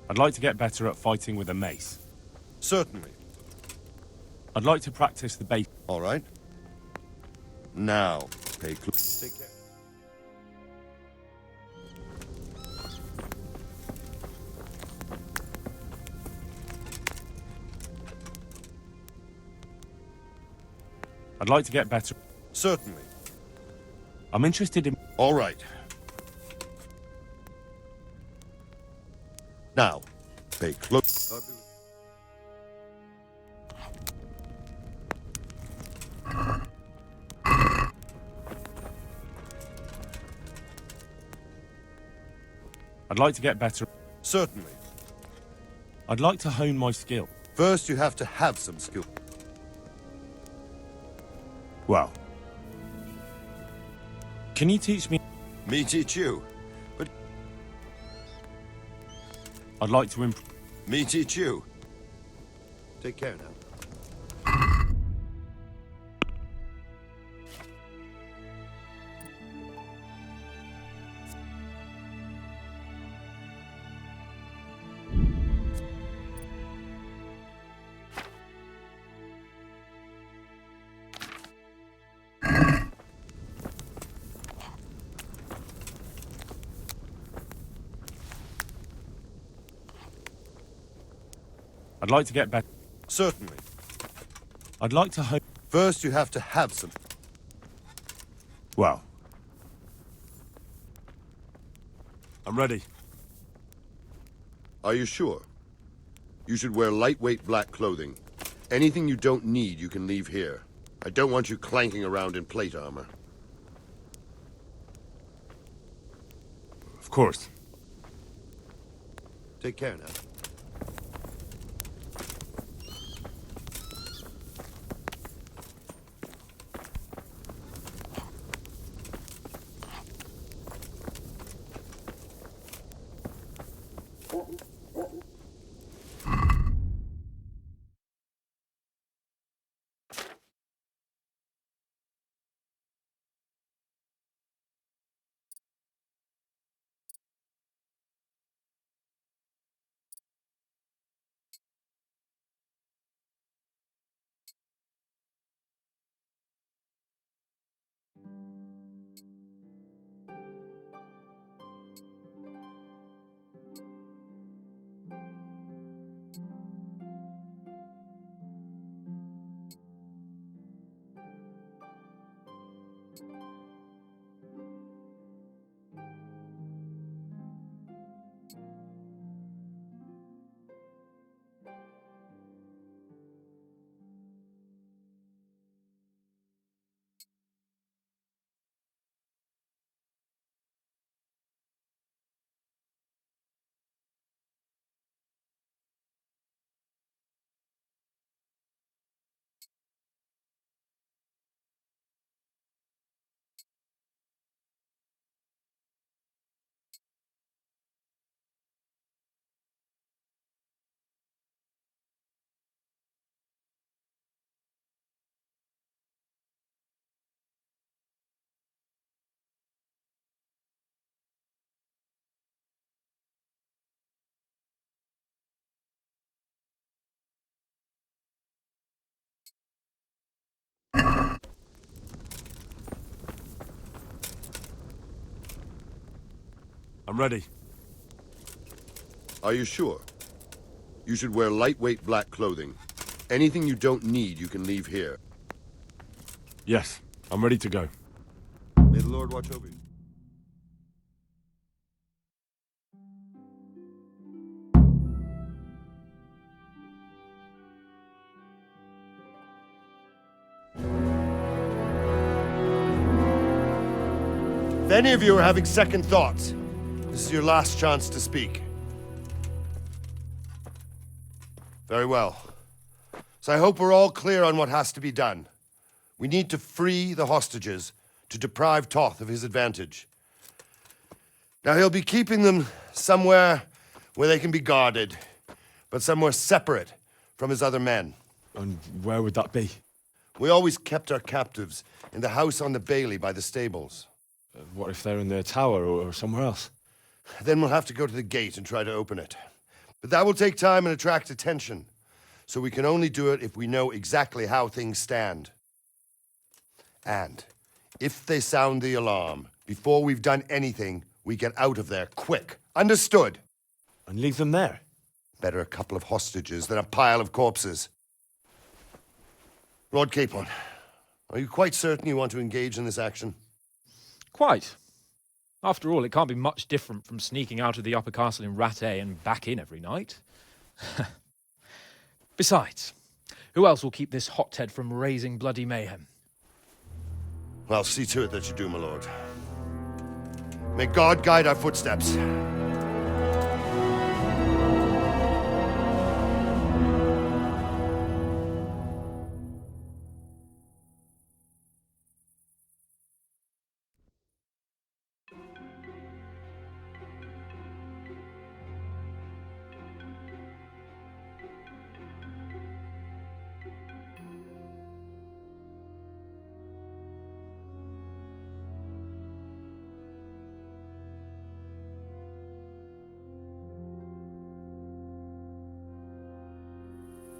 I'd like to get better at fighting with a mace. Certainly. I'd like to practice the base. All right. Now, pay close. Take care. I'd like to get better. Certainly. I'm interested in... All right. Now, pay close. I'd like to get better. Certainly. I'd like to hone my skill. First, you have to have some skill. Well... Can you teach me? Me teach you. But I'd like to improve. me teach you. Take care now. I'd like to get better. Certainly. I'd like to hone... First, you have to have some. Well... I'm ready. Are you sure? You should wear lightweight black clothing. Anything you don't need, you can leave here. I don't want you clanking around in plate armor. Of course. Take care now. I'm ready. Are you sure? You should wear lightweight black clothing. Anything you don't need, you can leave here. Yes, I'm ready to go. May the Lord watch over you. If any of you are having second thoughts, this is your last chance to speak. Very well. So I hope we're all clear on what has to be done. We need to free the hostages to deprive Toth of his advantage. Now he'll be keeping them somewhere where they can be guarded, but somewhere separate from his other men. And where would that be? We always kept our captives in the house on the Bailey by the stables. What if they're in their tower or somewhere else? Then we'll have to go to the gate and try to open it. But that will take time and attract attention. So we can only do it if we know exactly how things stand. And if they sound the alarm, before we've done anything, we get out of there quick. Understood? And leave them there? Better a couple of hostages than a pile of corpses. Lord Capon, are you quite certain you want to engage in this action? Quite. After all, it can't be much different from sneaking out of the upper castle in Rattay and back in every night. Besides, who else will keep this hothead from raising bloody mayhem? I'll see to it that you do, my lord. May God guide our footsteps.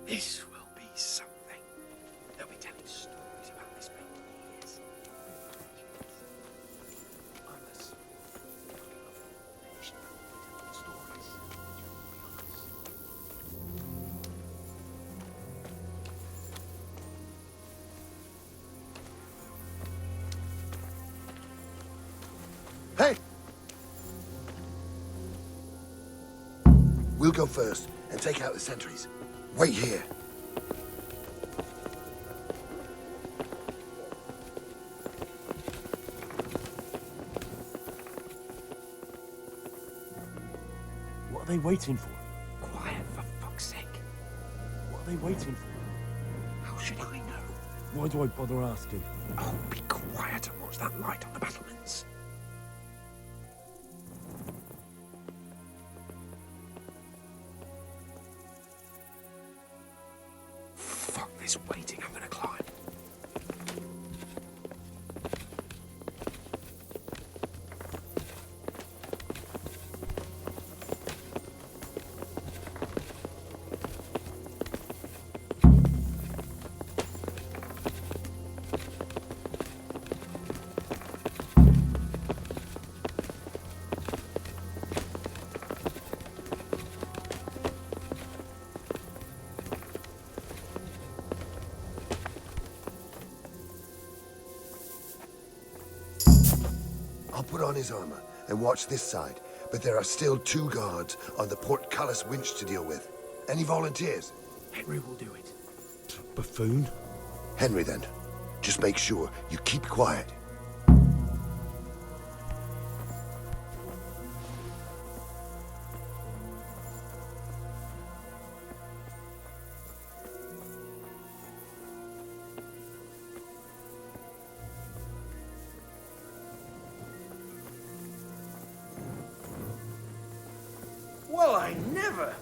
This will be something. They'll be telling stories about this for years. Unless stories. Hey! We'll go first and take out the sentries. Wait here. What are they waiting for? Quiet, for fuck's sake. What are they waiting for? How should I know? Why do I bother asking? Oh, be quiet and watch that light on the battlements. Fuck this waiting, I'm gonna climb. I'll put on his armor and watch this side, but there are still 2 guards on the portcullis winch to deal with. Any volunteers? Henry will do it. Buffoon? Henry, then. Just make sure you keep quiet. Well, I never.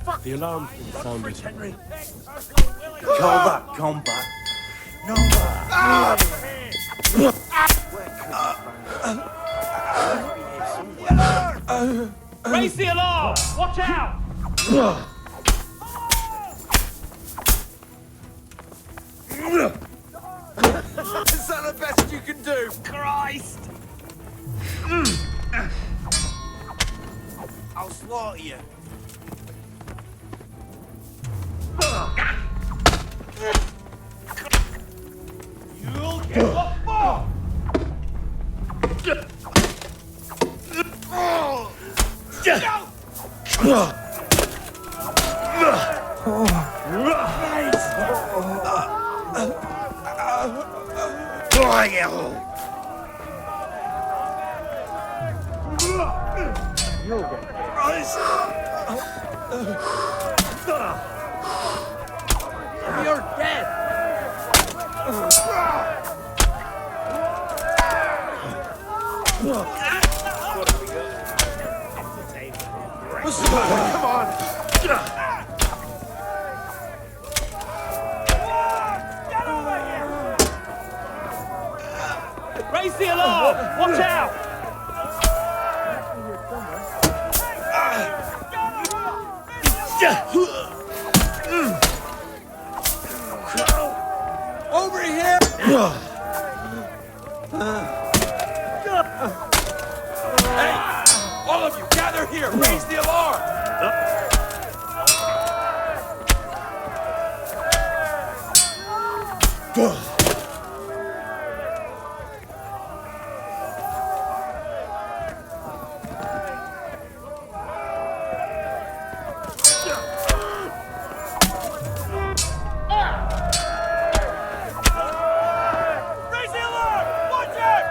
Fuck. The alarm sounded. Henry. Call back, come back. No back. Raise the alarm! Watch out! Is that the best you can do? Christ! I'll slaughter you. You'll get what for! You're dead. Come on! Get over here! Raise the alarm! Watch out! Over here! Hey! All of you, gather here! Raise the alarm! Raise the alarm! Watch out!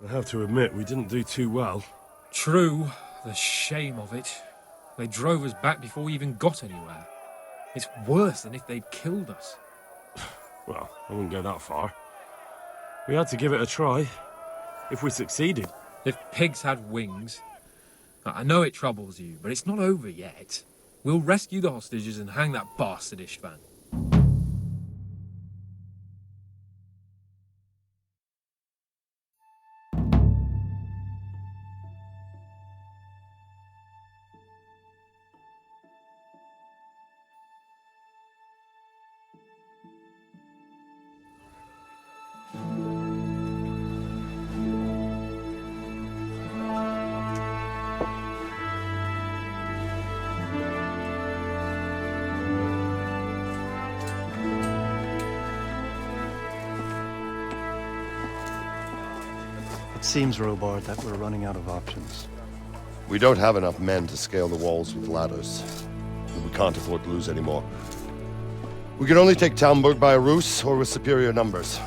I have to admit, we didn't do too well. True, the shame of it. They drove us back before we even got anywhere. It's worse than if they'd killed us. Well, I wouldn't go that far. We had to give it a try. If we succeeded. If pigs had wings... I know it troubles you, but it's not over yet. We'll rescue the hostages and hang that bastard Ishvan. It seems, Robard, that we're running out of options. We don't have enough men to scale the walls with ladders. We can't afford to lose any more. We can only take Talmberg by a ruse or with superior numbers.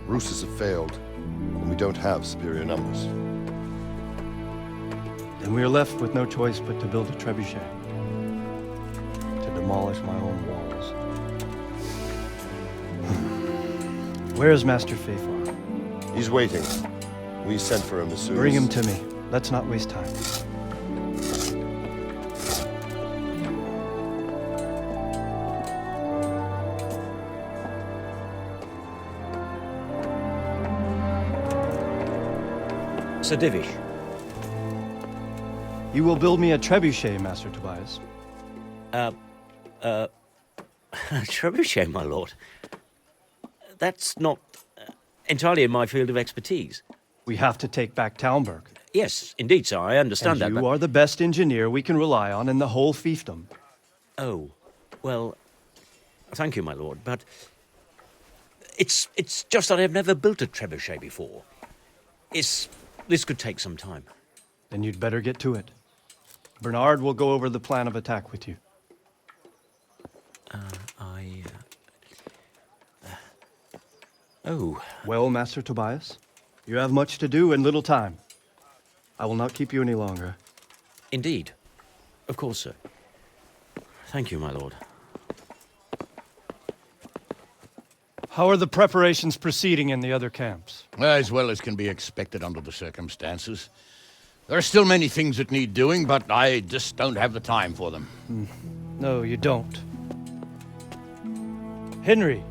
Ruses have failed, and we don't have superior numbers. Then we are left with no choice but to build a trebuchet. To demolish my own walls. Where's Master Fafar? He's waiting. We sent for him as soon Bring as... him to me. Let's not waste time. Sir Divish. You will build me a trebuchet, Master Tobias. Trebuchet, my lord. That's not entirely in my field of expertise. We have to take back Talmberg. Yes, indeed, sir, I understand that, You but... are the best engineer we can rely on in the whole fiefdom. Oh, well, thank you, my lord, but... It's just that I've never built a trebuchet before. This could take some time. Then you'd better get to it. Bernard will go over the plan of attack with you. Oh. Well, Master Tobias, you have much to do and little time. I will not keep you any longer. Indeed. Of course, sir. Thank you, my lord. How are the preparations proceeding in the other camps? As well as can be expected under the circumstances. There are still many things that need doing, but I just don't have the time for them. No, you don't. Henry,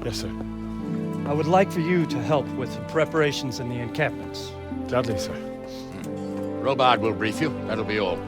Yes, sir. I would like for you to help with the preparations in the encampments. Gladly, sir. Robard will brief you. That'll be all.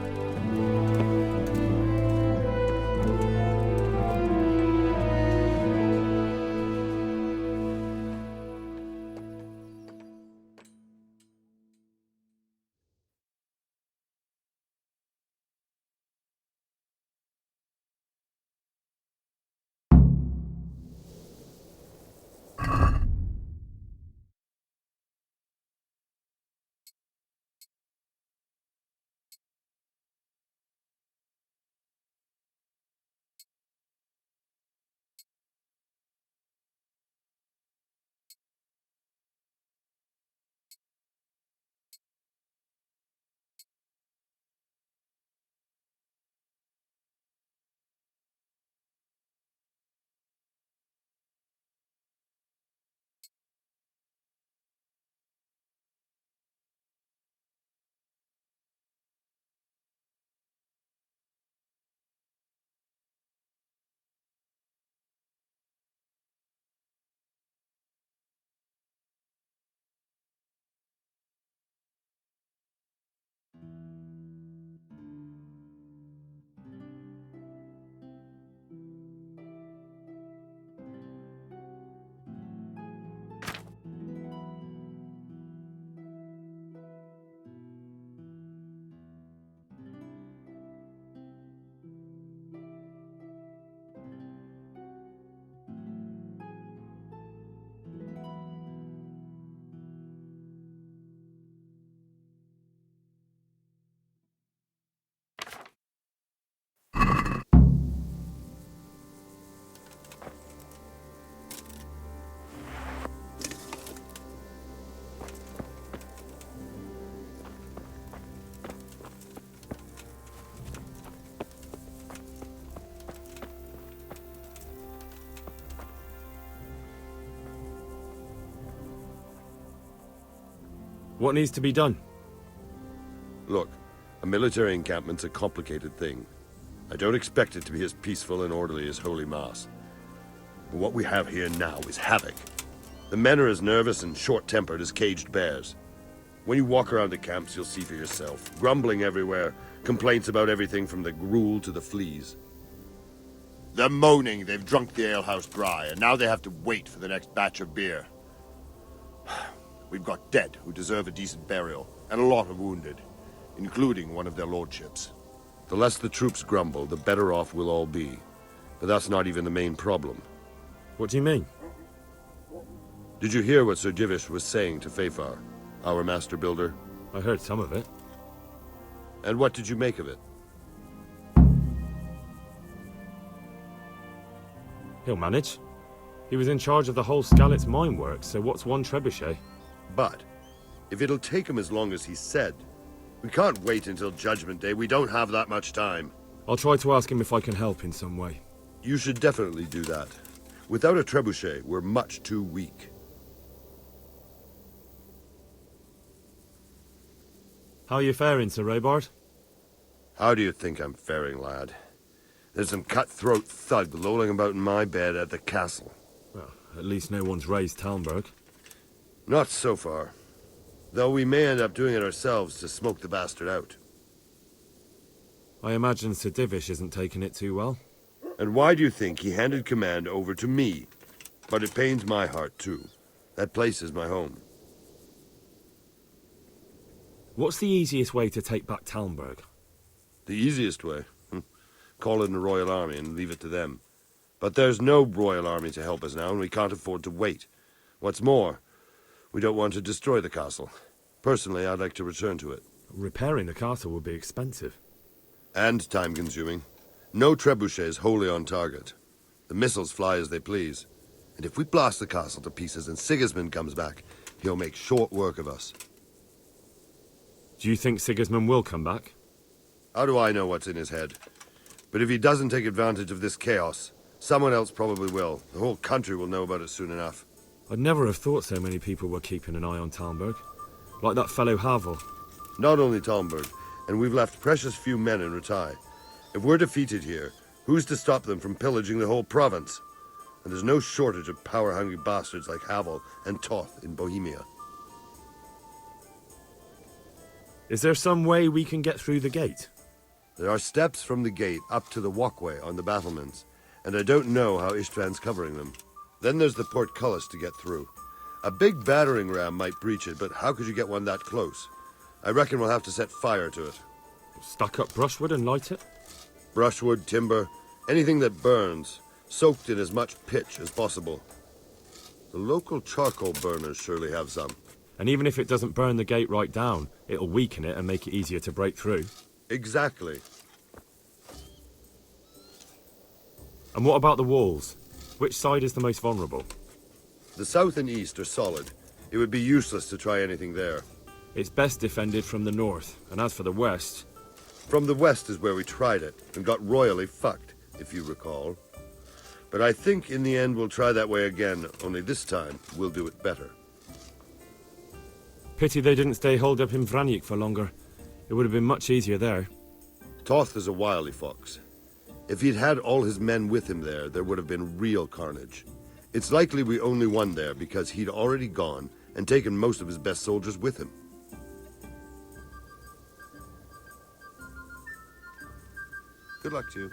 What needs to be done? Look, a military encampment's a complicated thing. I don't expect it to be as peaceful and orderly as Holy Mass. But what we have here now is havoc. The men are as nervous and short-tempered as caged bears. When you walk around the camps, you'll see for yourself. Grumbling everywhere, complaints about everything from the gruel to the fleas. They're moaning they've drunk the alehouse dry, and now they have to wait for the next batch of beer. We've got dead who deserve a decent burial, and a lot of wounded, including one of their lordships. The less the troops grumble, the better off we'll all be. But that's not even the main problem. What do you mean? Did you hear what Sir Divish was saying to Fafar, our master builder? I heard some of it. And what did you make of it? He'll manage. He was in charge of the whole Skalitz mine works, so what's one trebuchet? But, if it'll take him as long as he said, we can't wait until Judgment Day. We don't have that much time. I'll try to ask him if I can help in some way. You should definitely do that. Without a trebuchet, we're much too weak. How are you faring, Sir Robard? How do you think I'm faring, lad? There's some cutthroat thug lolling about in my bed at the castle. Well, at least no one's raised Talmberg. Not so far. Though we may end up doing it ourselves to smoke the bastard out. I imagine Sir Divish isn't taking it too well. And why do you think he handed command over to me? But it pains my heart, too. That place is my home. What's the easiest way to take back Talmberg? The easiest way? Call in the Royal Army and leave it to them. But there's no Royal Army to help us now, and we can't afford to wait. What's more, we don't want to destroy the castle. Personally, I'd like to return to it. Repairing the castle would be expensive. And time-consuming. No trebuchets wholly on target. The missiles fly as they please. And if we blast the castle to pieces and Sigismund comes back, he'll make short work of us. Do you think Sigismund will come back? How do I know what's in his head? But if he doesn't take advantage of this chaos, someone else probably will. The whole country will know about it soon enough. I'd never have thought so many people were keeping an eye on Talmberg. Like that fellow Havel. Not only Talmberg, and we've left precious few men in Rattay. If we're defeated here, who's to stop them from pillaging the whole province? And there's no shortage of power-hungry bastards like Havel and Toth in Bohemia. Is there some way we can get through the gate? There are steps from the gate up to the walkway on the battlements, and I don't know how István's covering them. Then there's the portcullis to get through. A big battering ram might breach it, but how could you get one that close? I reckon we'll have to set fire to it. Stack up brushwood and light it? Brushwood, timber, anything that burns, soaked in as much pitch as possible. The local charcoal burners surely have some. And even if it doesn't burn the gate right down, it'll weaken it and make it easier to break through. Exactly. And what about the walls? Which side is the most vulnerable? The south and east are solid. It would be useless to try anything there. It's best defended from the north, and as for the west... From the west is where we tried it, and got royally fucked, if you recall. But I think in the end we'll try that way again, only this time we'll do it better. Pity they didn't stay holed up in Vranic for longer. It would have been much easier there. Toth is a wily fox. If he'd had all his men with him there would have been real carnage. It's likely we only won there because he'd already gone and taken most of his best soldiers with him. Good luck to you.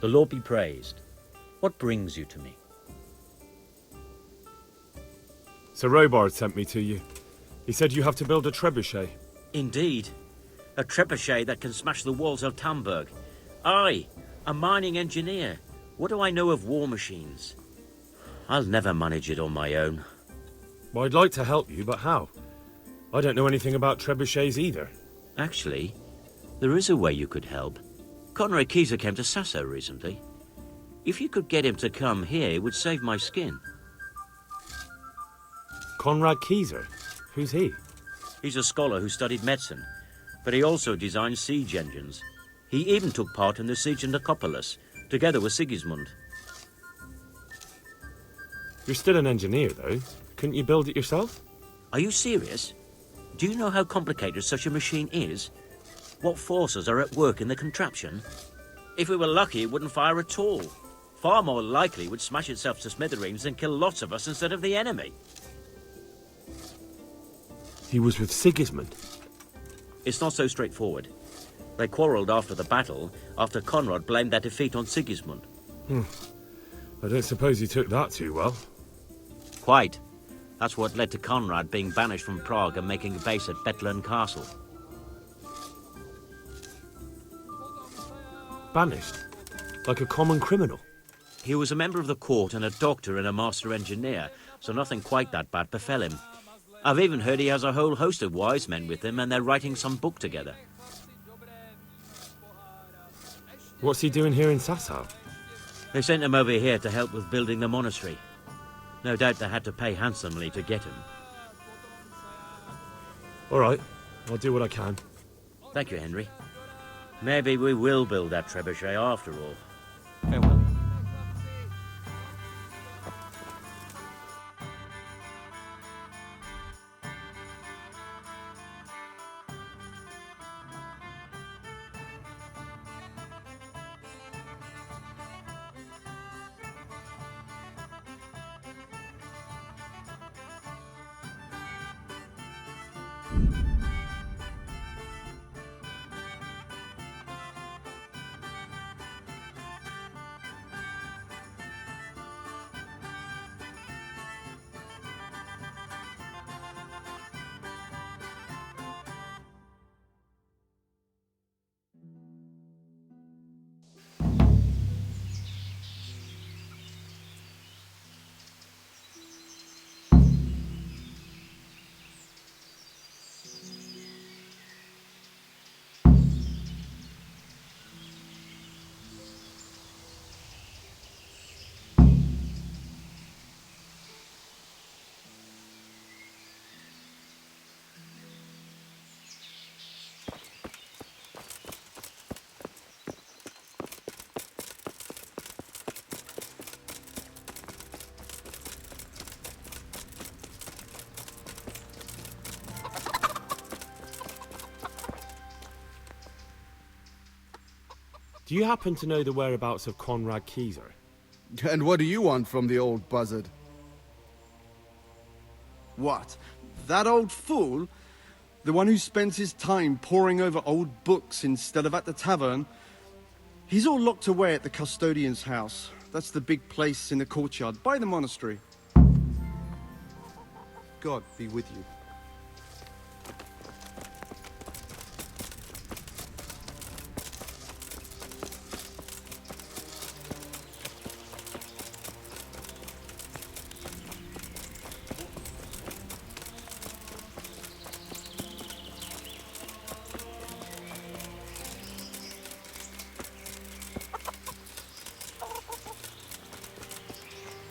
The Lord be praised. What brings you to me? Sir Robard sent me to you. He said you have to build a trebuchet. Indeed. A trebuchet that can smash the walls of Talmberg. I, a mining engineer. What do I know of war machines? I'll never manage it on my own. Well, I'd like to help you, but how? I don't know anything about trebuchets either. Actually, there is a way you could help. Conrad Kieser came to Sasso recently. If you could get him to come here, it would save my skin. Conrad Kieser? Who's he? He's a scholar who studied medicine. but he also designed siege engines. He even took part in the siege of Nicopolis, together with Sigismund. You're still an engineer, though. Couldn't you build it yourself? Are you serious? Do you know how complicated such a machine is? What forces are at work in the contraption? If we were lucky, it wouldn't fire at all. Far more likely it would smash itself to smithereens and kill lots of us instead of the enemy. He was with Sigismund. It's not so straightforward. They quarrelled after the battle, after Conrad blamed their defeat on Sigismund. I don't suppose he took that too well. Quite. That's what led to Conrad being banished from Prague and making a base at Bethlen Castle. Banished? Like a common criminal? He was a member of the court and a doctor and a master engineer, so nothing quite that bad befell him. I've even heard he has a whole host of wise men with him and they're writing some book together. What's he doing here in Sasau? They sent him over here to help with building the monastery. No doubt they had to pay handsomely to get him. All right, I'll do what I can. Thank you, Henry. Maybe we will build that trebuchet after all. Farewell. Do you happen to know the whereabouts of Conrad Kieser? And what do you want from the old buzzard? What? That old fool? The one who spends his time poring over old books instead of at the tavern? He's all locked away at the custodian's house. That's the big place in the courtyard by the monastery. God be with you.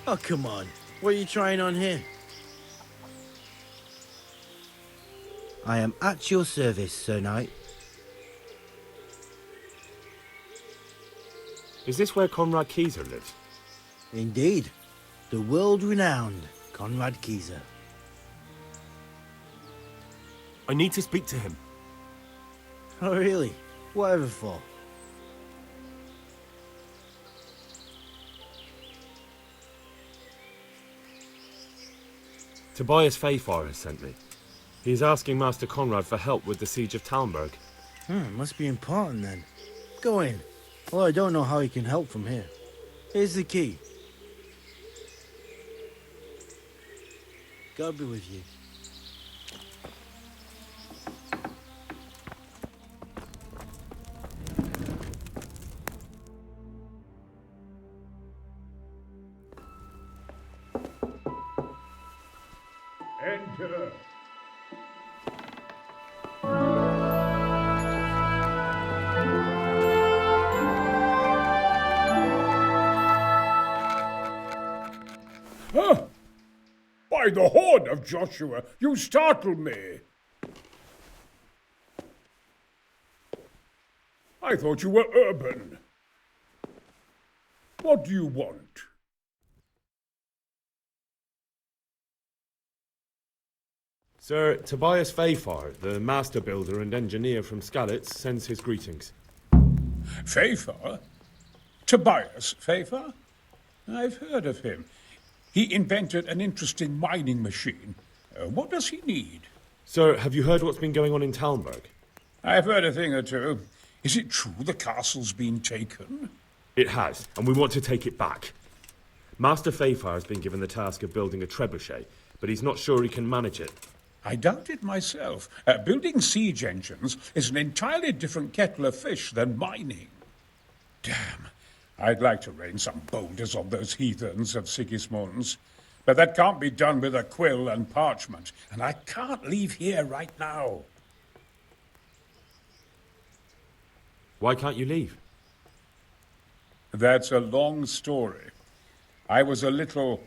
Oh, come on. What are you trying on here? I am at your service, Sir Knight. Is this where Conrad Kieser lives? Indeed. The world-renowned Conrad Kieser. I need to speak to him. Oh, really? Whatever for? Tobias Fayfar has sent me. He is asking Master Conrad for help with the siege of Talmberg. Must be important then. Go in. Well, I don't know how he can help from here. Here's the key. God be with you. Enter. Huh? By the horn of Joshua, you startle me. I thought you were urban. What do you want? Sir Tobias Fafar, the master builder and engineer from Skalitz, sends his greetings. Fafar? Tobias Fafar? I've heard of him. He invented an interesting mining machine. What does he need? Sir, have you heard what's been going on in Talmberg? I've heard a thing or two. Is it true the castle's been taken? It has, and we want to take it back. Master Fafar has been given the task of building a trebuchet, but he's not sure he can manage it. I doubt it myself. Building siege engines is an entirely different kettle of fish than mining. Damn, I'd like to rain some boulders on those heathens of Sigismund's. But that can't be done with a quill and parchment, and I can't leave here right now. Why can't you leave? That's a long story. I was a little,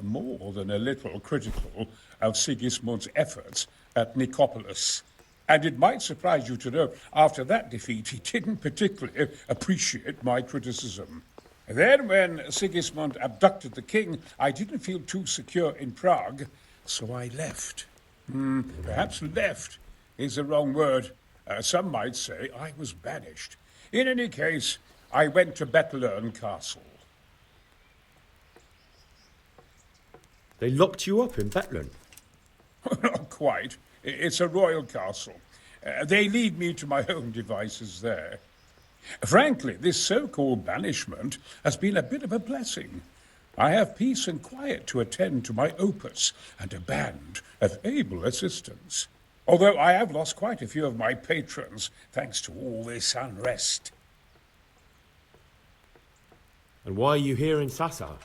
more than a little, critical of Sigismund's efforts at Nicopolis. And it might surprise you to know, after that defeat, he didn't particularly appreciate my criticism. Then, when Sigismund abducted the king, I didn't feel too secure in Prague, so I left. Perhaps left is the wrong word. Some might say I was banished. In any case, I went to Bettelern Castle. They locked you up in Bettelern? Not quite. It's a royal castle. They leave me to my own devices there. Frankly, this so-called banishment has been a bit of a blessing. I have peace and quiet to attend to my opus and a band of able assistants. Although I have lost quite a few of my patrons thanks to all this unrest. And why are you here in Sassar?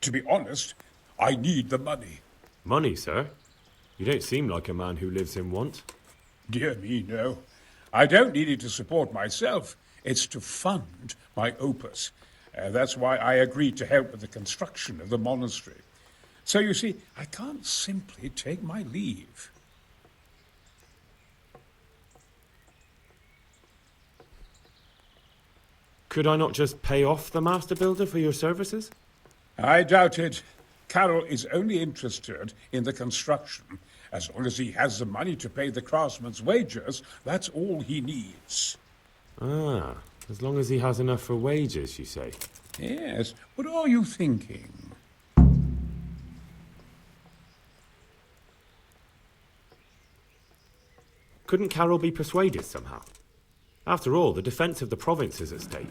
To be honest, I need the money. Money, sir? You don't seem like a man who lives in want. Dear me, no. I don't need it to support myself. It's to fund my opus. That's why I agreed to help with the construction of the monastery. So you see, I can't simply take my leave. Could I not just pay off the master builder for your services? I doubt it. Carol is only interested in the construction. As long as he has the money to pay the craftsmen's wages, that's all he needs. Ah, as long as he has enough for wages, you say? Yes. What are you thinking? Couldn't Carol be persuaded somehow? After all, the defense of the province is at stake.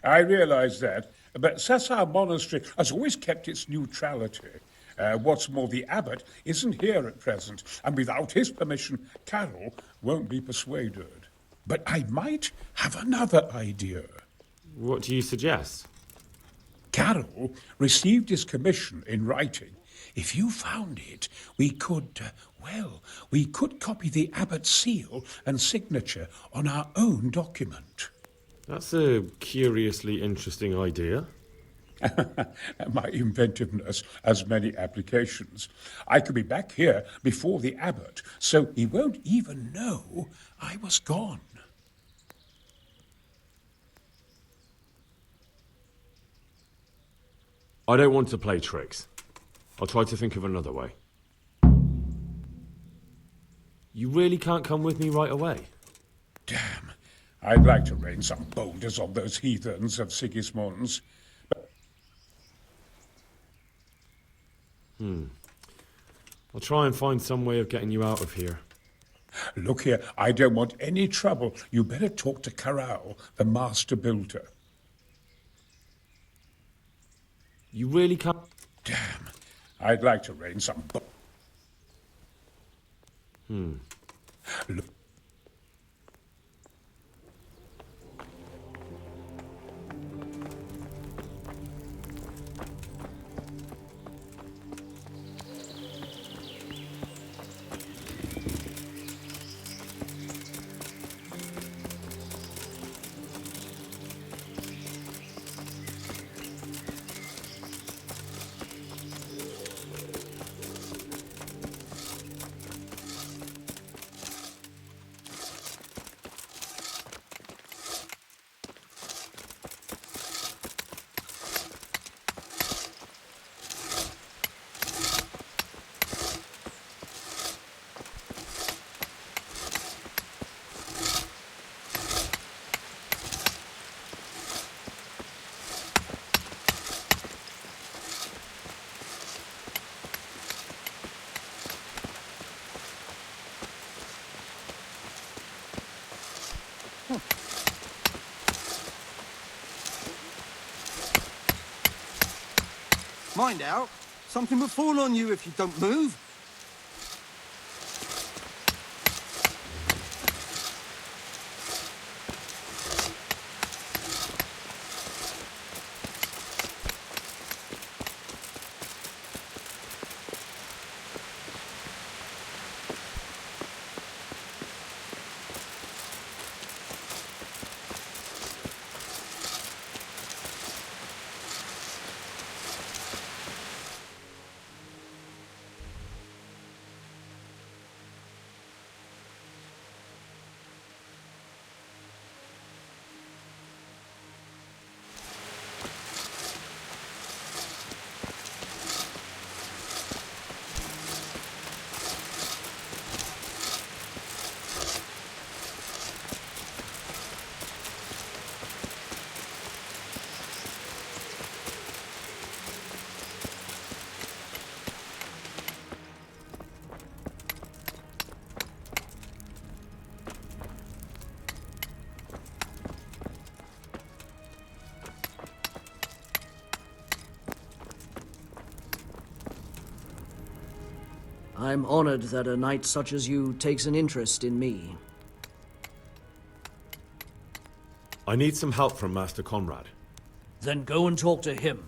I realize that, but Sassar Monastery has always kept its neutrality. What's more, the abbot isn't here at present, and without his permission, Carol won't be persuaded. But I might have another idea. What do you suggest? Carol received his commission in writing. If you found it, we could copy the abbot's seal and signature on our own document. That's a curiously interesting idea. My inventiveness has many applications. I could be back here before the abbot, so he won't even know I was gone. I don't want to play tricks. I'll try to think of another way. You really can't come with me right away? Damn. I'd like to rain some boulders on those heathens of Sigismund's. I'll try and find some way of getting you out of here. Look here, I don't want any trouble. You better talk to Karau, the master builder. You really can't... Damn. I'd like to rain some... Look. Mind out. Something will fall on you if you don't move. I'm honored that a knight such as you takes an interest in me. I need some help from Master Conrad. Then go and talk to him.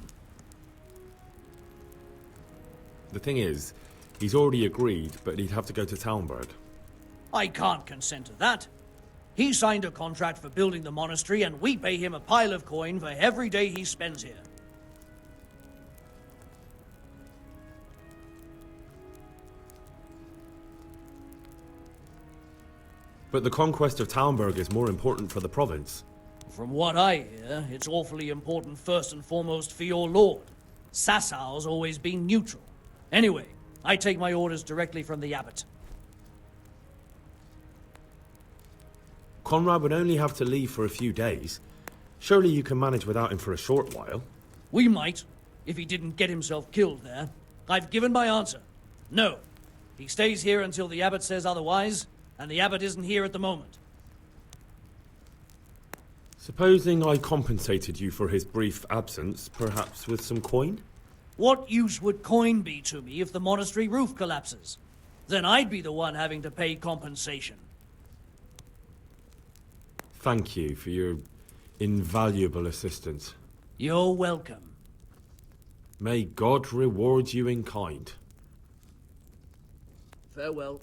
The thing is, he's already agreed, but he'd have to go to Talmberg. I can't consent to that. He signed a contract for building the monastery, and we pay him a pile of coin for every day he spends here. But the conquest of Talmberg is more important for the province. From what I hear, it's awfully important first and foremost for your lord. Sassau's always been neutral. Anyway, I take my orders directly from the abbot. Conrad would only have to leave for a few days. Surely you can manage without him for a short while. We might, if he didn't get himself killed there. I've given my answer. No. He stays here until the abbot says otherwise, and the abbot isn't here at the moment. Supposing I compensated you for his brief absence, perhaps with some coin? What use would coin be to me if the monastery roof collapses? Then I'd be the one having to pay compensation. Thank you for your invaluable assistance. You're welcome. May God reward you in kind. Farewell.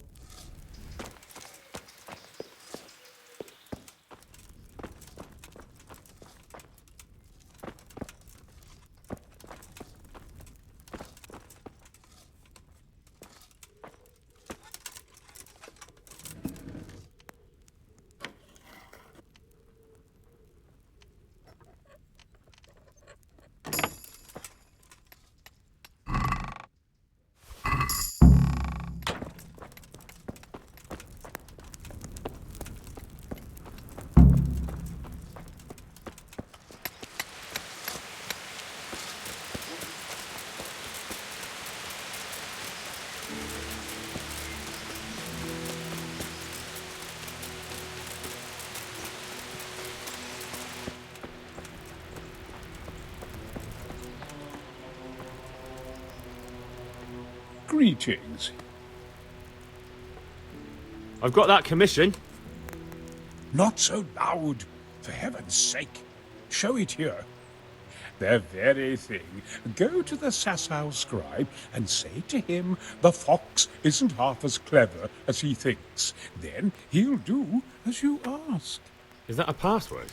Greetings. I've got that commission. Not so loud, for heaven's sake. Show it here. The very thing. Go to the Sassau scribe and say to him the fox isn't half as clever as he thinks. Then he'll do as you ask. Is that a password?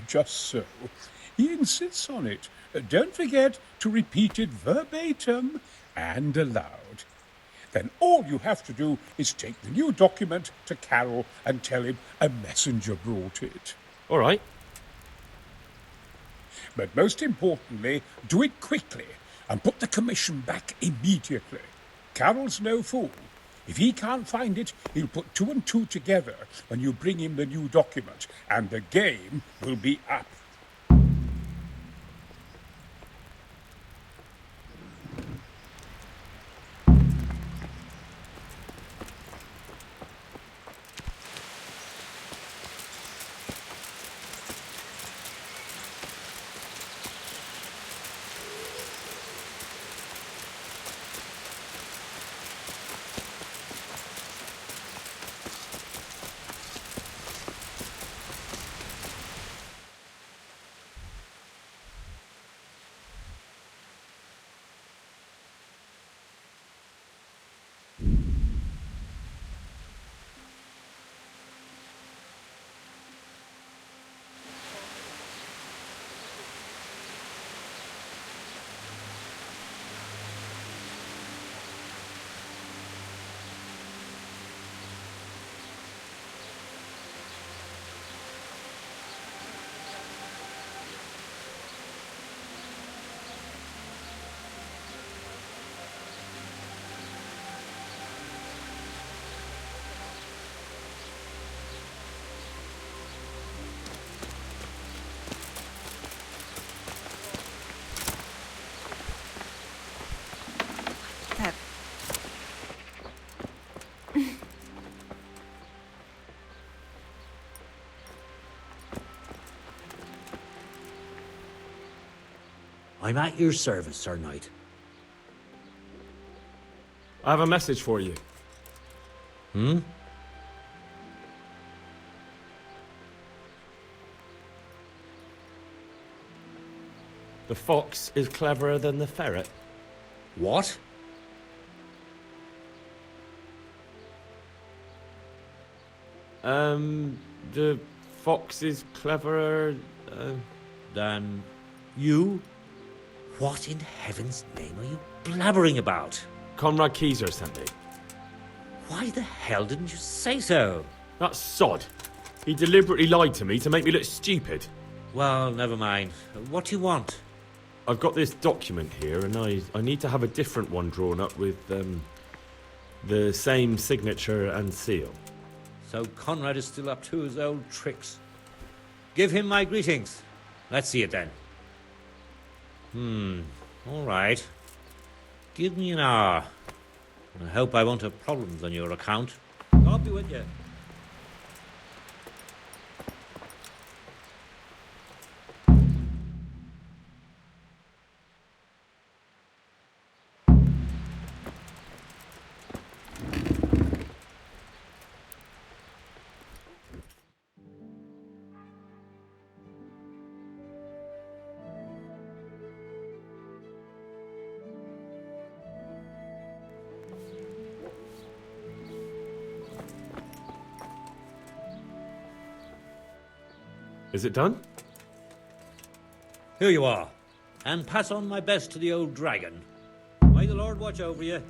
Just so. He insists on it. Don't forget to repeat it verbatim and aloud. Then all you have to do is take the new document to Carol and tell him a messenger brought it. All right. But most importantly, do it quickly and put the commission back immediately. Carol's no fool. If he can't find it, he'll put 2 and 2 together when you bring him the new document, and the game will be up. I'm at your service, Sir Knight. I have a message for you. Hmm? The fox is cleverer than the ferret. What? The fox is cleverer than you? What in heaven's name are you blabbering about? Conrad Keyser sent me. Why the hell didn't you say so? That sod. He deliberately lied to me to make me look stupid. Well, never mind. What do you want? I've got this document here, and I need to have a different one drawn up with the same signature and seal. So Conrad is still up to his old tricks. Give him my greetings. Let's see it then. All right. Give me an hour. I hope I won't have problems on your account. God be with you. Is it done? Here you are. And pass on my best to the old dragon. May the Lord watch over you.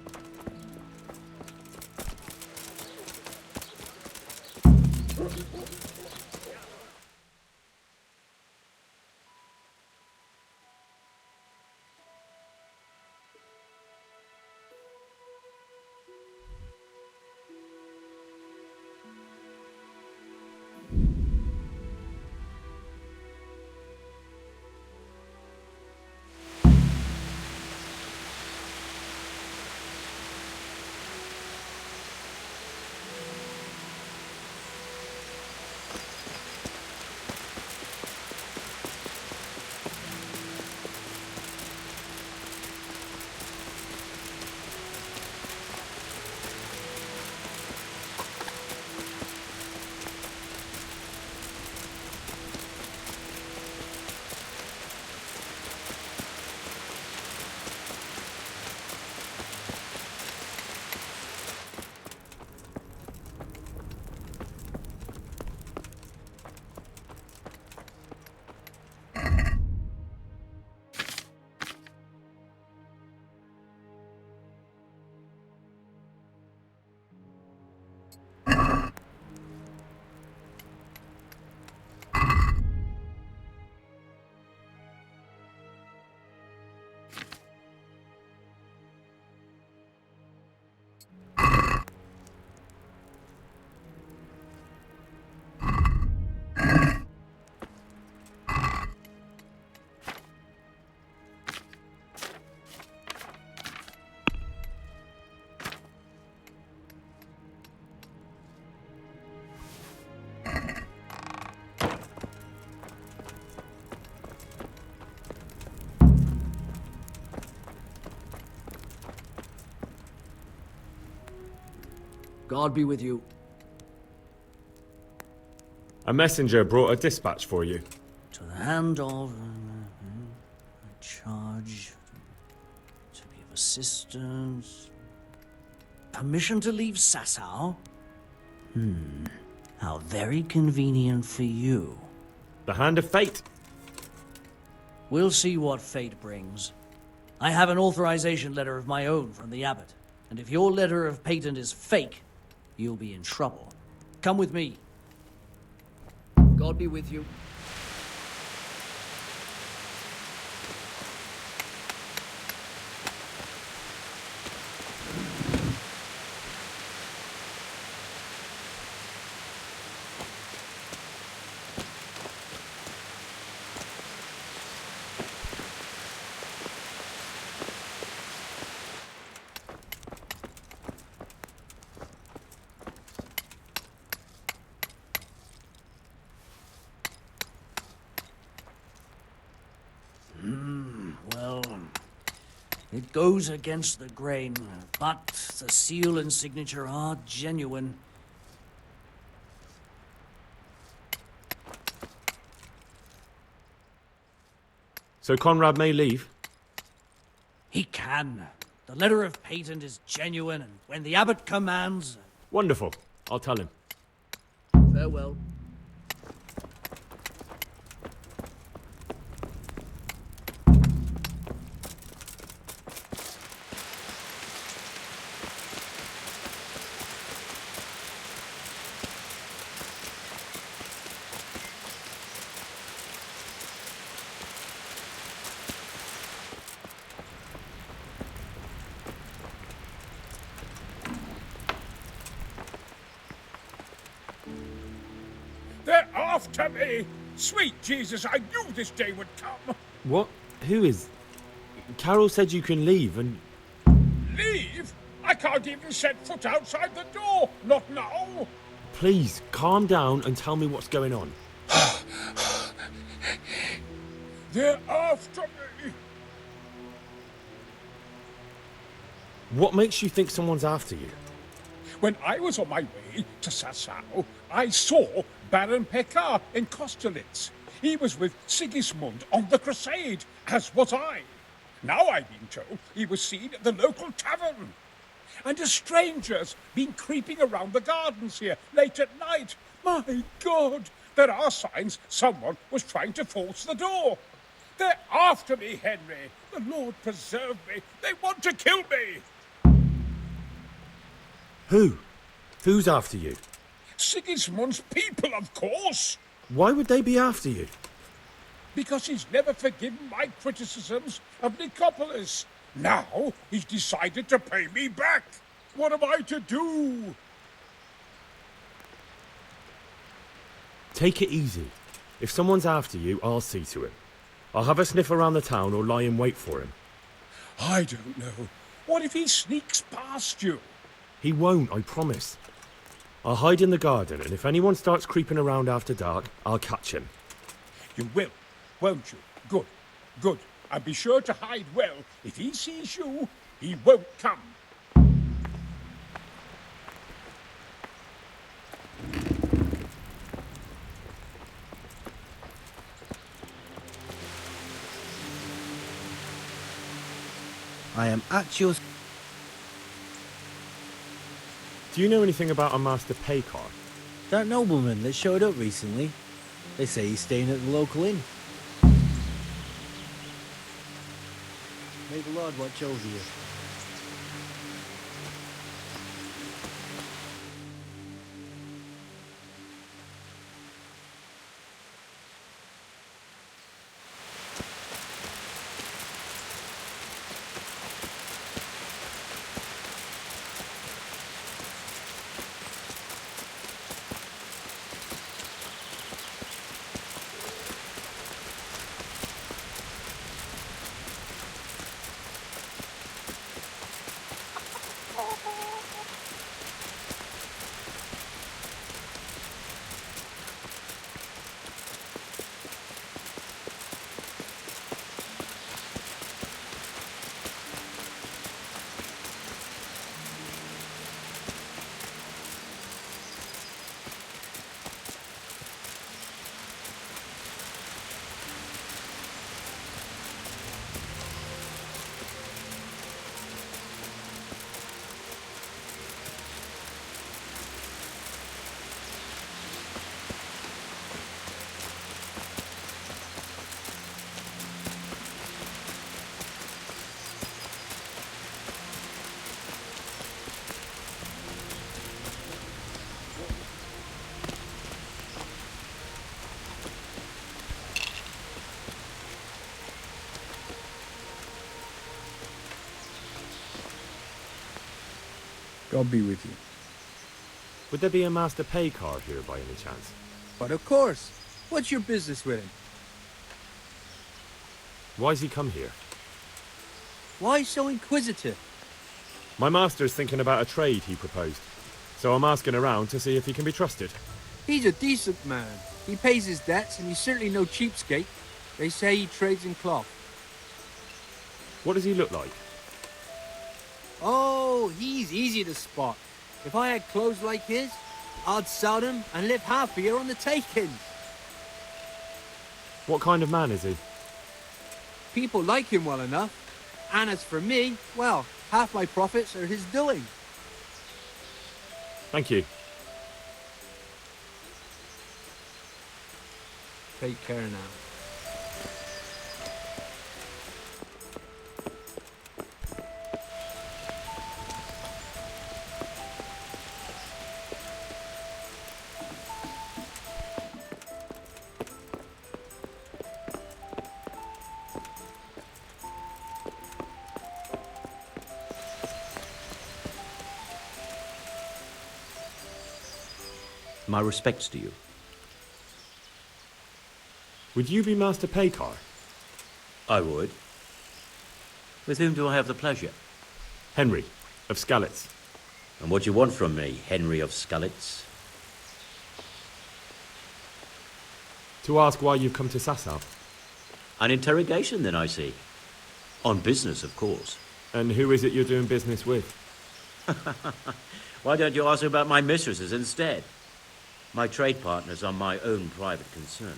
God be with you. A messenger brought a dispatch for you. To the hand of charge to be of assistance. Permission to leave Sasau? How very convenient for you. The hand of fate. We'll see what fate brings. I have an authorization letter of my own from the abbot, and if your letter of patent is fake, you'll be in trouble. Come with me. God be with you. It goes against the grain, but the seal and signature are genuine. So Conrad may leave? He can. The letter of patent is genuine, and when the abbot commands... Wonderful. I'll tell him. Farewell. They're after me! Sweet Jesus, I knew this day would come! What? Who is... Carol said you can leave and... Leave? I can't even set foot outside the door! Not now! Please, calm down and tell me what's going on. They're after me! What makes you think someone's after you? When I was on my way to Sasau, I saw Baron Pekar in Kosterlitz. He was with Sigismund on the crusade, as was I. Now I've been told he was seen at the local tavern. And a stranger's been creeping around the gardens here late at night. My God, there are signs someone was trying to force the door. They're after me, Henry. The Lord preserve me. They want to kill me. Who? Who's after you? Sigismund's people, of course. Why would they be after you? Because he's never forgiven my criticisms of Nicopolis. Now he's decided to pay me back. What am I to do? Take it easy. If someone's after you, I'll see to it. I'll have a sniff around the town or lie in wait for him. I don't know. What if he sneaks past you? He won't, I promise. I'll hide in the garden, and if anyone starts creeping around after dark, I'll catch him. You will, won't you? Good, good. And be sure to hide well. If he sees you, he won't come. I am at your... Do you know anything about a Master Pekar? That nobleman that showed up recently. They say he's staying at the local inn. May the Lord watch over you. God be with you. Would there be a Master Pekar here by any chance? But of course. What's your business with him? Why's he come here? Why so inquisitive? My master's thinking about a trade he proposed, so I'm asking around to see if he can be trusted. He's a decent man. He pays his debts, and he's certainly no cheapskate. They say he trades in cloth. What does he look like? Oh, he's easy to spot. If I had clothes like his, I'd sell them and live happier on the takings. What kind of man is he? People like him well enough. And as for me, well, half my profits are his doing. Thank you. Take care now. My respects to you. Would you be Master Paykar? I would. With whom do I have the pleasure? Henry, of Skalitz. And what do you want from me, Henry of Skalitz? To ask why you've come to Sasau. An interrogation, then, I see. On business, of course. And who is it you're doing business with? Why don't you ask about my mistresses instead? My trade partners are my own private concern.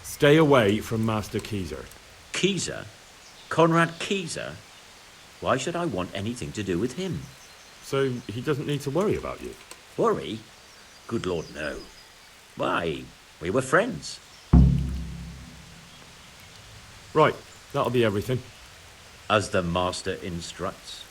Stay away from Master Keyser. Keyser? Conrad Keyser? Why should I want anything to do with him? So he doesn't need to worry about you? Worry? Good Lord, no. Why, we were friends. Right, that'll be everything. As the master instructs.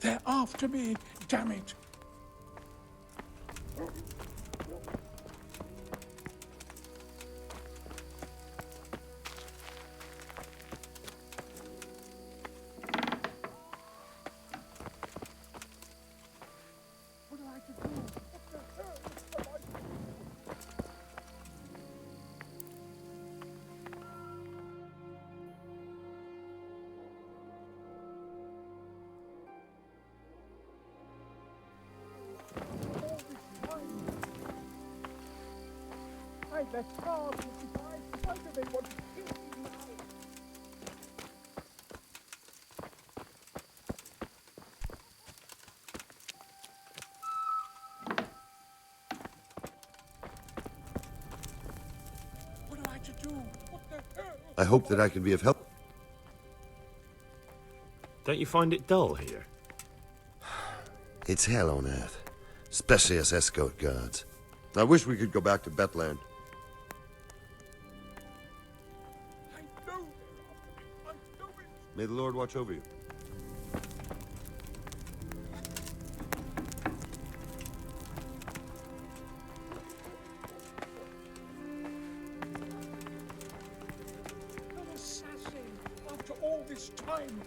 They're after me, damn it. That scar from the Spider-Man wants to kill me now. What am I to do? What the hell? I hope that I can be of help. Don't you find it dull here? It's hell on earth, especially as escort guards. I wish we could go back to Betland. May the Lord watch over you. An assassin after all this time.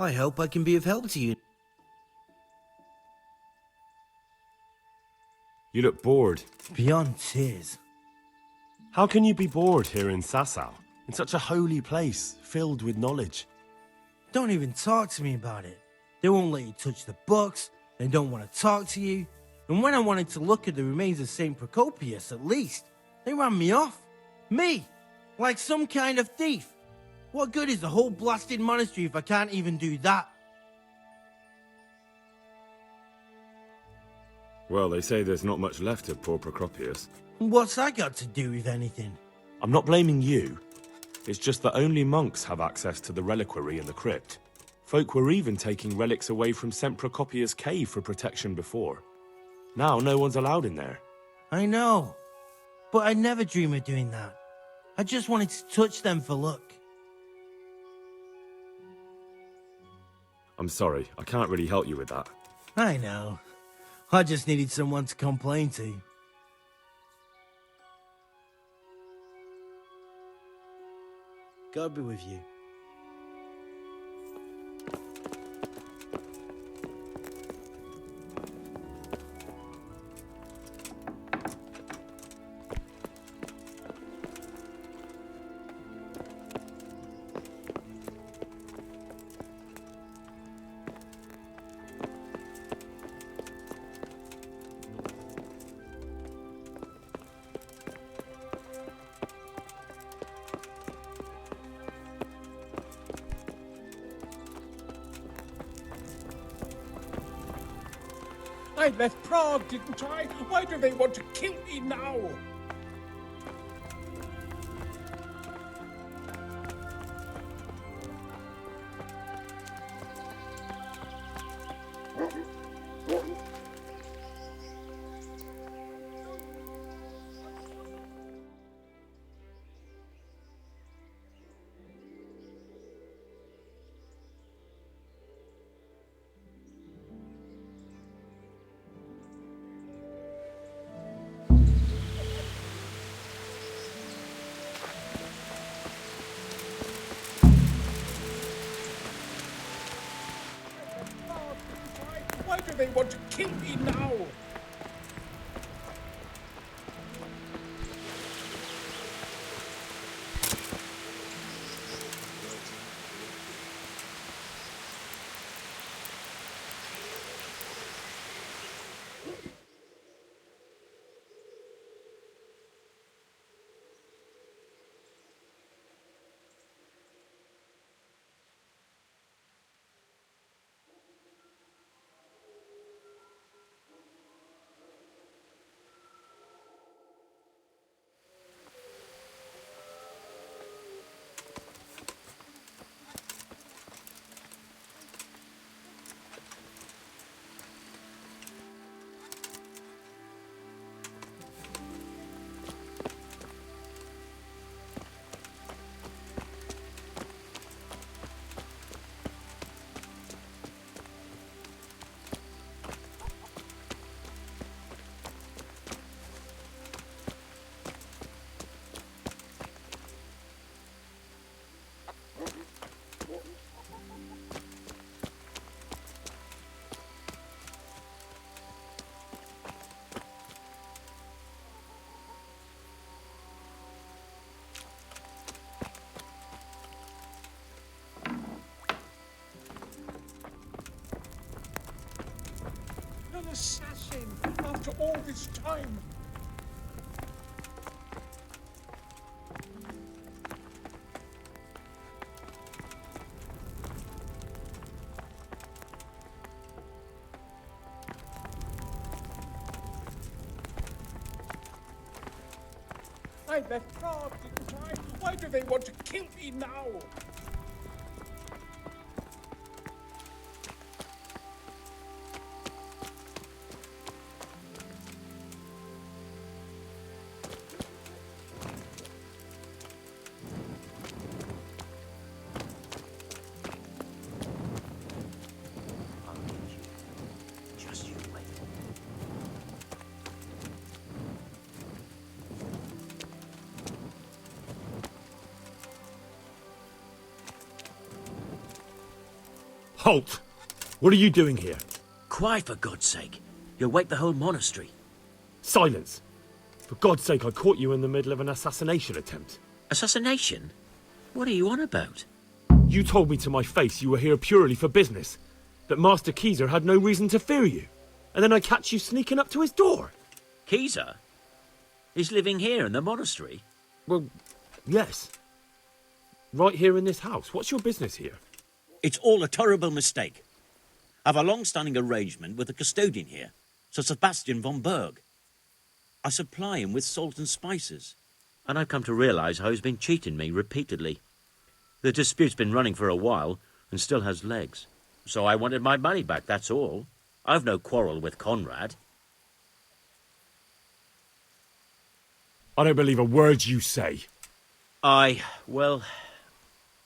I hope I can be of help to you. You look bored. Beyond tears. How can you be bored here in Sasau, in such a holy place, filled with knowledge? Don't even talk to me about it. They won't let you touch the books, they don't want to talk to you, and when I wanted to look at the remains of St. Procopius, at least, they ran me off. Me! Like some kind of thief. What good is the whole blasted monastery if I can't even do that? Well, they say there's not much left of poor Procopius. What's that got to do with anything? I'm not blaming you. It's just that only monks have access to the reliquary in the crypt. Folk were even taking relics away from St. Procopius' cave for protection before. Now no one's allowed in there. I know, but I never dream of doing that. I just wanted to touch them for luck. I'm sorry, I can't really help you with that. I know. I just needed someone to complain to. God be with you. I left Prague, didn't I? Why do they want to kill me now? Why do they want to kill me now? An assassin after all this time. I left Prague, didn't I? Why do they want to kill me now? Halt! What are you doing here? Quiet, for God's sake. You'll wake the whole monastery. Silence! For God's sake, I caught you in the middle of an assassination attempt. Assassination? What are you on about? You told me to my face you were here purely for business, that Master Keezer had no reason to fear you, and then I catch you sneaking up to his door. Keezer? He's living here in the monastery? Well, yes. Right here in this house. What's your business here? It's all a terrible mistake. I've a long-standing arrangement with the custodian here, Sir Sebastian von Berg. I supply him with salt and spices, and I've come to realise how he's been cheating me repeatedly. The dispute's been running for a while and still has legs. So I wanted my money back, that's all. I've no quarrel with Conrad. I don't believe a word you say. Well,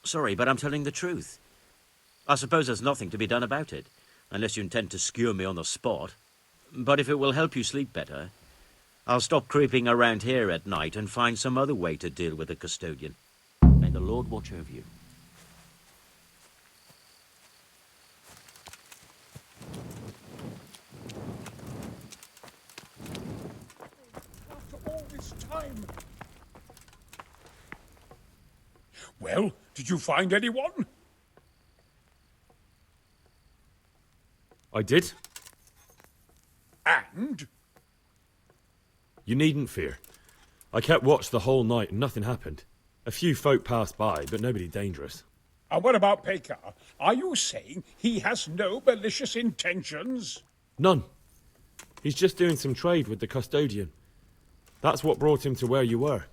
sorry, but I'm telling the truth. I suppose there's nothing to be done about it, unless you intend to skewer me on the spot. But if it will help you sleep better, I'll stop creeping around here at night and find some other way to deal with the custodian. May the Lord watch over you. After all this time. Well, did you find anyone? I did. And? You needn't fear. I kept watch the whole night and nothing happened. A few folk passed by, but nobody dangerous. And what about Pekar? Are you saying he has no malicious intentions? None. He's just doing some trade with the custodian. That's what brought him to where you were.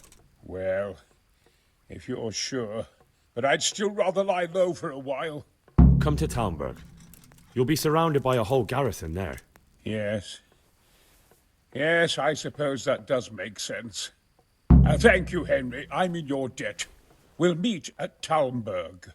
Well, if you're sure. But I'd still rather lie low for a while. Come to Talmberg. You'll be surrounded by a whole garrison there. Yes. Yes, I suppose that does make sense. Thank you, Henry. I'm in your debt. We'll meet at Talmberg.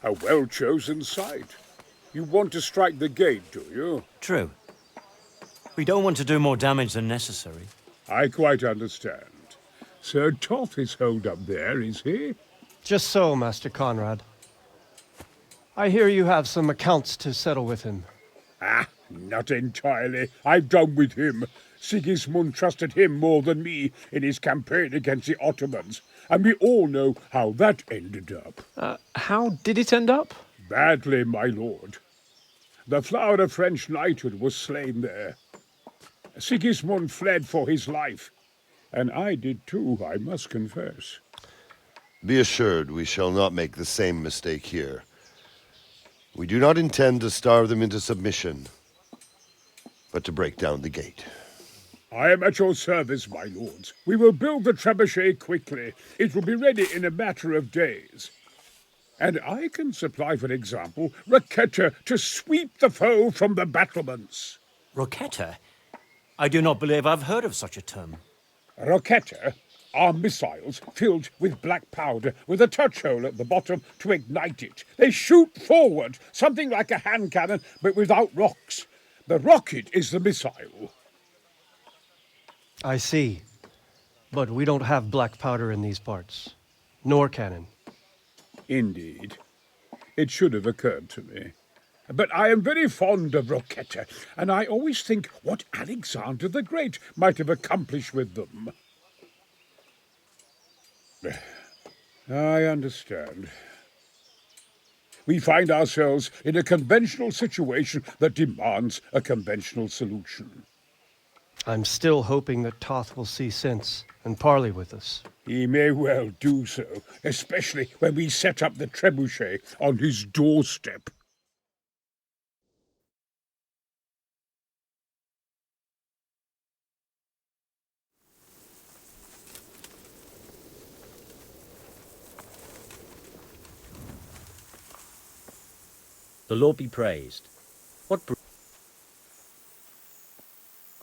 A well-chosen site. You want to strike the gate, do you? True. We don't want to do more damage than necessary. I quite understand. Sir Toth is holed up there, is he? Just so, Master Conrad. I hear you have some accounts to settle with him. Ah, not entirely. I've done with him. Sigismund trusted him more than me in his campaign against the Ottomans, and we all know how that ended up. How did it end up? Badly, my lord. The flower of French knighthood was slain there. Sigismund fled for his life, and I did too, I must confess. Be assured we shall not make the same mistake here. We do not intend to starve them into submission, but to break down the gate. I am at your service, my lords. We will build the trebuchet quickly. It will be ready in a matter of days. And I can supply, for example, Roquetta to sweep the foe from the battlements. Roquetta? I do not believe I've heard of such a term. Roquetta are missiles filled with black powder with a touch hole at the bottom to ignite it. They shoot forward, something like a hand cannon, but without rocks. The rocket is the missile. I see. But we don't have black powder in these parts. Nor cannon. Indeed. It should have occurred to me. But I am very fond of Roquetta, and I always think what Alexander the Great might have accomplished with them. I understand. We find ourselves in a conventional situation that demands a conventional solution. I'm still hoping that Toth will see sense and parley with us. He may well do so, especially when we set up the trebuchet on his doorstep. The Lord be praised. What...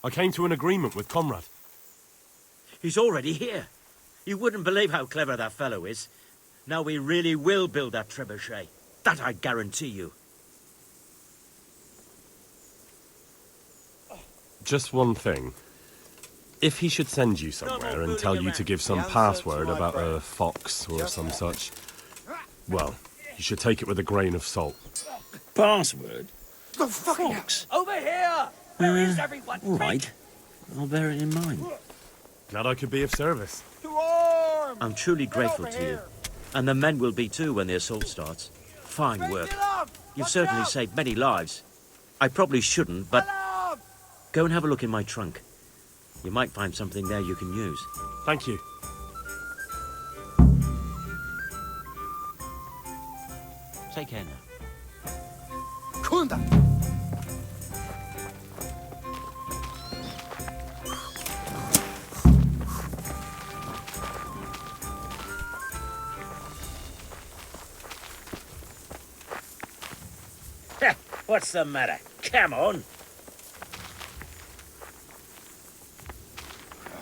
I came to an agreement with Conrad. He's already here. You wouldn't believe how clever that fellow is. Now we really will build that trebuchet. That I guarantee you. Just one thing. If he should send you somewhere and tell you to give some password about a fox or some such, well, you should take it with a grain of salt. Password? The fox? Over here! Where is everyone? All right. I'll bear it in mind. Glad I could be of service. To arms! I'm truly grateful to you. And the men will be too when the assault starts. Fine work. You've certainly saved many lives. I probably shouldn't, but go and have a look in my trunk. You might find something there you can use. Thank you. Take care now. Kunda! What's the matter? Come on.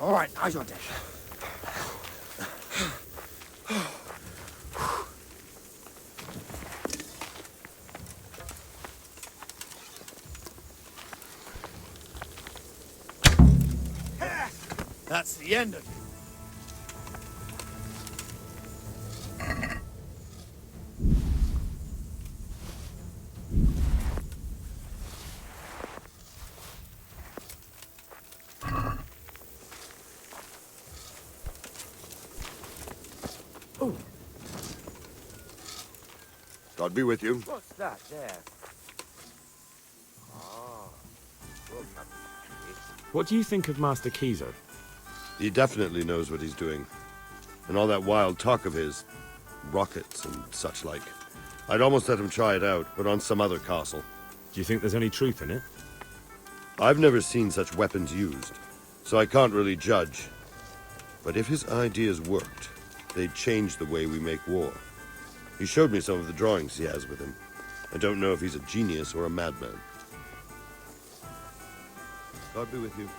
All right, eyes on deck. That's the end of it. God be with you. What's that there? Oh. What do you think of Master Kiza? He definitely knows what he's doing. And all that wild talk of his, rockets and such like. I'd almost let him try it out, but on some other castle. Do you think there's any truth in it? I've never seen such weapons used, so I can't really judge. But if his ideas worked, they'd change the way we make war. He showed me some of the drawings he has with him. I don't know if he's a genius or a madman. God be with you.